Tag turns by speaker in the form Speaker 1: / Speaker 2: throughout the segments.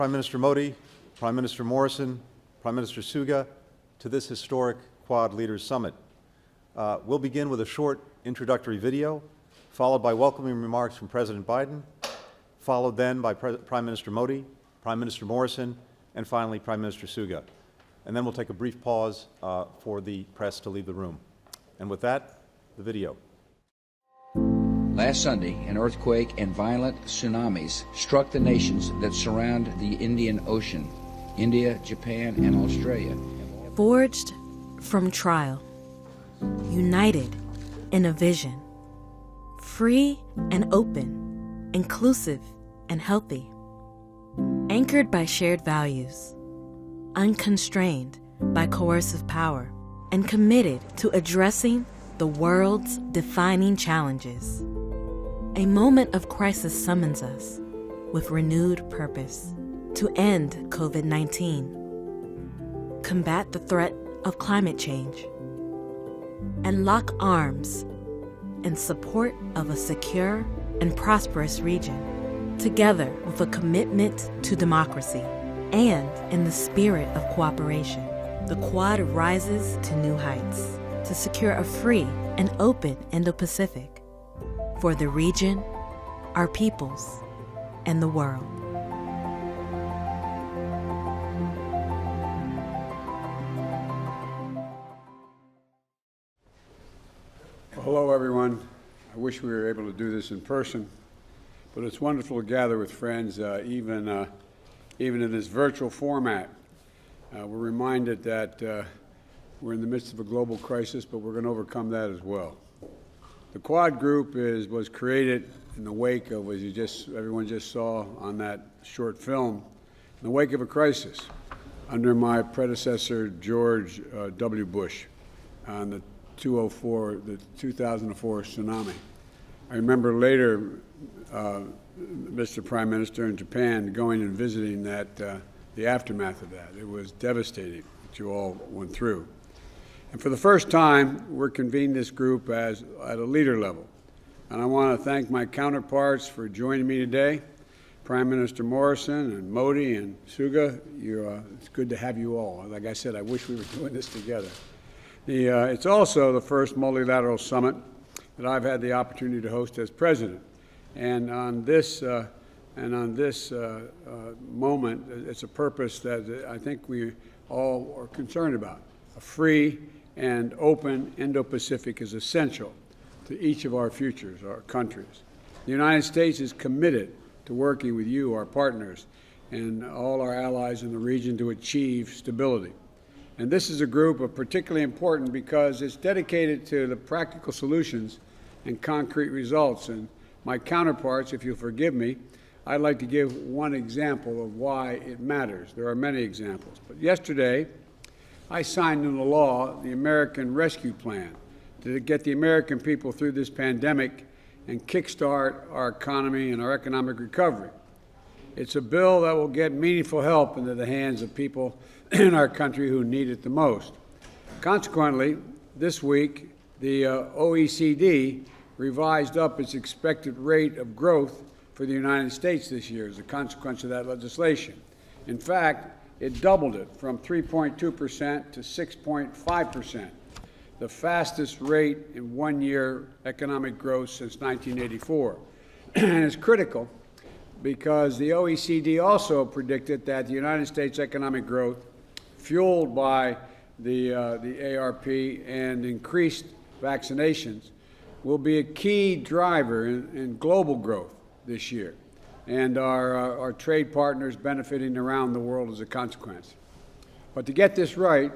Speaker 1: Prime Minister Modi, Prime Minister Morrison, Prime Minister Suga, to this historic Quad Leaders Summit. We'll begin with a short introductory video, followed by welcoming remarks from President Biden, followed then by Prime Minister Modi, Prime Minister Morrison, and finally Prime Minister Suga. And then we'll take a brief pause for the press to leave the room. And with that, the video.
Speaker 2: Last Sunday, an earthquake and violent tsunamis struck the nations that surround the Indian Ocean, India, Japan, and Australia.
Speaker 3: Forged from trial, united in a vision, free and open, inclusive and healthy, anchored by shared values, unconstrained by coercive power, and committed to addressing the world's defining challenges. A moment of crisis summons us with renewed purpose to end COVID-19, combat the threat of climate change, and lock arms in support of a secure and prosperous region, together with a commitment to democracy and in the spirit of cooperation. The Quad rises to new heights to secure a free and open Indo-Pacific for the region, our peoples, and the world.
Speaker 4: Well, hello, everyone. I wish we were able to do this in person, but it's wonderful to gather with friends, even in this virtual format. We're reminded that we're in the midst of a global crisis, but we're going to overcome that as well. The Quad Group was created in the wake of, as everyone just saw on that short film, in the wake of a crisis under my predecessor, George W. Bush, on the 2004 tsunami. I remember later, Mr. Prime Minister in Japan going and visiting the aftermath of that. It was devastating what you all went through. And for the first time, we're convening this group at a leader level. And I want to thank my counterparts for joining me today, Prime Minister Morrison and Modi and Suga. It's good to have you all. Like I said, I wish we were doing this together. It's also the first multilateral summit that I've had the opportunity to host as president. And on this moment, it's a purpose that I think we all are concerned about. A free and open Indo-Pacific is essential to each of our futures, our countries. The United States is committed to working with you, our partners, and all our allies in the region to achieve stability. And this is a group of particularly important because it's dedicated to the practical solutions and concrete results. And my counterparts, if you'll forgive me, I'd like to give one example of why it matters. There are many examples. But yesterday, I signed into law the American Rescue Plan to get the American people through this pandemic and kickstart our economy and our economic recovery. It's a bill that will get meaningful help into the hands of people in our country who need it the most. Consequently, this week, the OECD revised up its expected rate of growth for the United States this year as a consequence of that legislation. In fact, it doubled it from 3.2% to 6.5%, the fastest rate in one-year economic growth since 1984. And it's critical because the OECD also predicted that the United States economic growth, fueled by the ARP and increased vaccinations, will be a key driver in global growth this year, and our trade partners benefiting around the world as a consequence. But to get this right,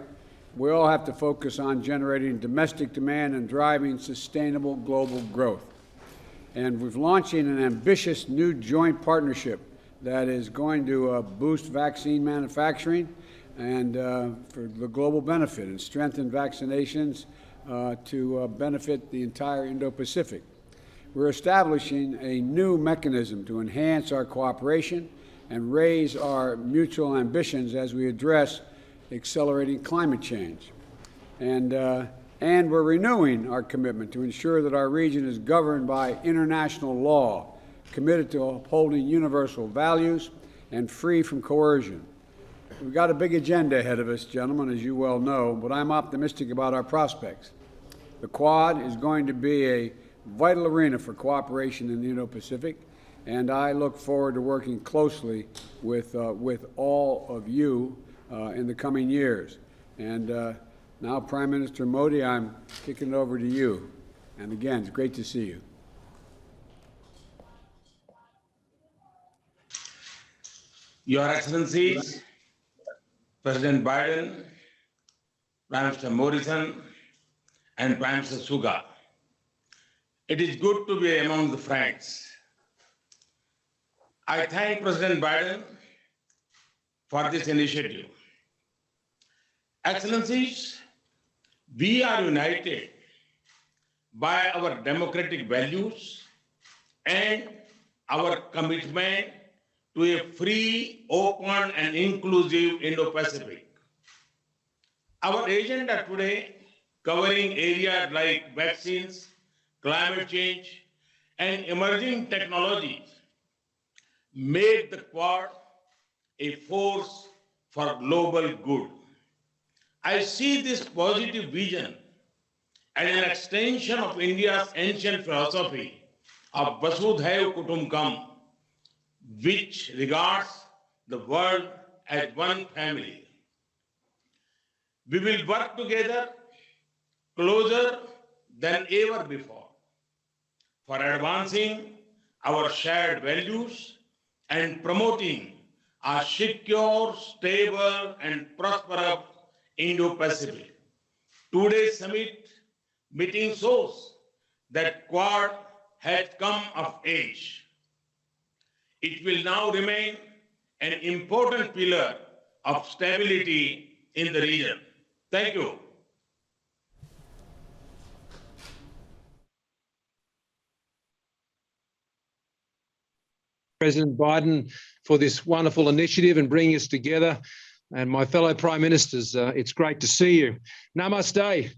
Speaker 4: we all have to focus on generating domestic demand and driving sustainable global growth. And we're launching an ambitious new joint partnership that is going to boost vaccine manufacturing and for the global benefit and strengthen vaccinations to benefit the entire Indo-Pacific. We're establishing a new mechanism to enhance our cooperation and raise our mutual ambitions as we address accelerating climate change. And we're renewing our commitment to ensure that our region is governed by international law, committed to upholding universal values and free from coercion. We've got a big agenda ahead of us, gentlemen, as you well know, but I'm optimistic about our prospects. The Quad is going to be a vital arena for cooperation in the Indo-Pacific, and I look forward to working closely with all of you in the coming years. And now, Prime Minister Modi, I'm kicking it over to you. And again, it's great to see you.
Speaker 5: Your Excellencies, President Biden, Prime Minister Morrison, and Prime Minister Suga, it is good to be among the friends. I thank President Biden for this initiative. Excellencies, we are united by our democratic values and our commitment to a free, open, and inclusive Indo-Pacific. Our agenda today, covering areas like vaccines, climate change, and emerging technologies, make the Quad a force for global good. I see this positive vision as an extension of India's ancient philosophy of Vasudhaiva Kutumbakam, which regards the world as one family. We will work together closer than ever before for advancing our shared values and promoting a secure, stable, and prosperous Indo-Pacific. Today's summit meeting shows that Quad has come of age. It will now remain an important pillar of stability in the region. Thank you.
Speaker 6: President Biden for this wonderful initiative and bringing us together. And my fellow Prime Ministers, it's great to see you. Namaste.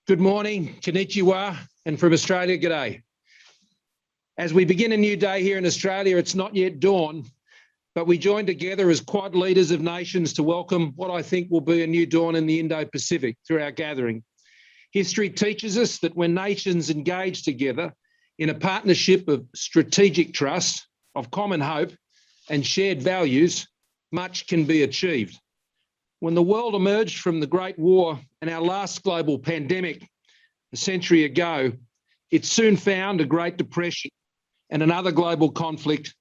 Speaker 6: Good morning, konnichiwa, and from Australia, g'day. As we begin a new day here in Australia, it's not yet dawn, but we join together as Quad leaders of nations to welcome what I think will be a new dawn in the Indo-Pacific through our gathering. History teaches us that when nations engage together in a partnership of strategic trust, of common hope and shared values, much can be achieved. When the world emerged from the Great War and our last global pandemic a century ago, it soon found a Great Depression and another global conflict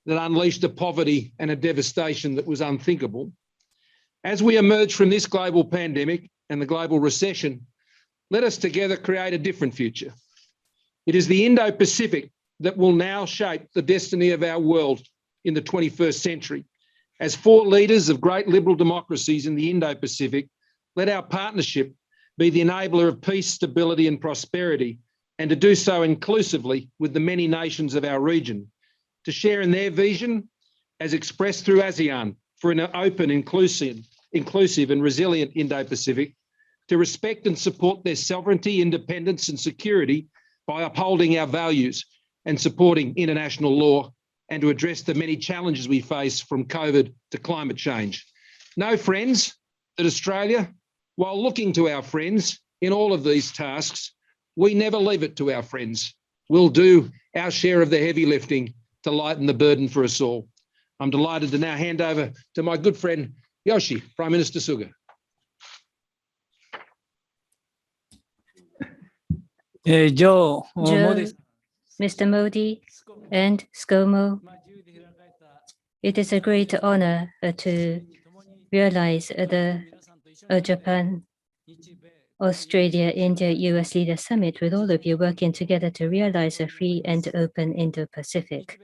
Speaker 6: that unleashed a poverty and a devastation that was unthinkable. As we emerge from this global pandemic and the global recession, let us together create a different future. It is the Indo-Pacific that will now shape the destiny of our world in the 21st century. As four leaders of great liberal democracies in the Indo-Pacific, let our partnership be the enabler of peace, stability, and prosperity, and to do so inclusively with the many nations of our region, to share in their vision as expressed through ASEAN for an open, inclusive and resilient Indo-Pacific, to respect and support their sovereignty, independence and security by upholding our values and supporting international law, and to address the many challenges we face from COVID to climate change. Know, friends, that Australia, while looking to our friends in all of these tasks, we never leave it to our friends. We'll do our share of the heavy lifting to lighten the burden for us all. I'm delighted to now hand over to my good friend, Yoshi, Prime Minister Suga.
Speaker 7: Joe,
Speaker 8: Joe, Mr. Modi, and ScoMo, it is a great honor to realize the Japan, Australia, India, US Leader Summit with all of you working together to realize a free and open Indo-Pacific.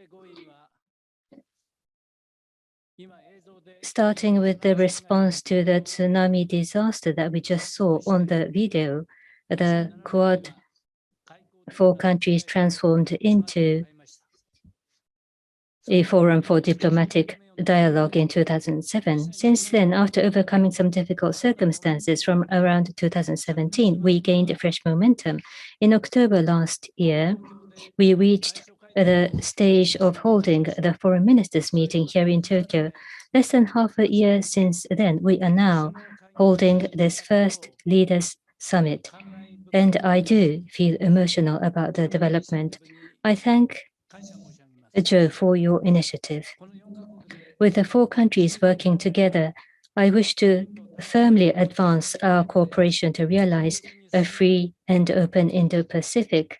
Speaker 8: Starting with the response to the tsunami disaster that we just saw on the video, the Quad four countries transformed into a forum for diplomatic dialogue in 2007. Since then, after overcoming some difficult circumstances from around 2017, we gained fresh momentum. In October last year, we reached the stage of holding the foreign ministers meeting here in Tokyo. Less than half a year since then, we are now holding this first leaders summit. And I do feel emotional about the development. I thank Joe for your initiative. With the 4 countries working together, I wish to firmly advance our cooperation to realize a free and open Indo-Pacific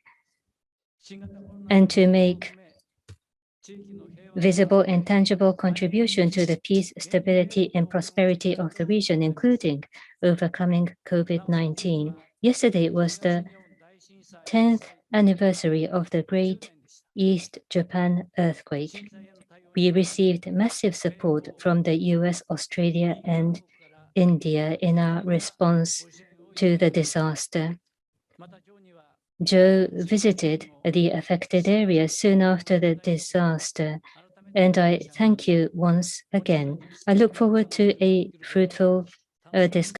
Speaker 8: and to make visible and tangible contribution to the peace, stability, and prosperity of the region, including overcoming COVID-19. Yesterday was the 10th anniversary of the Great East Japan earthquake. We received massive support from the US, Australia, and India in our response to the disaster. Joe visited the affected area soon after the disaster, and I thank you once again. I look forward to a fruitful discussion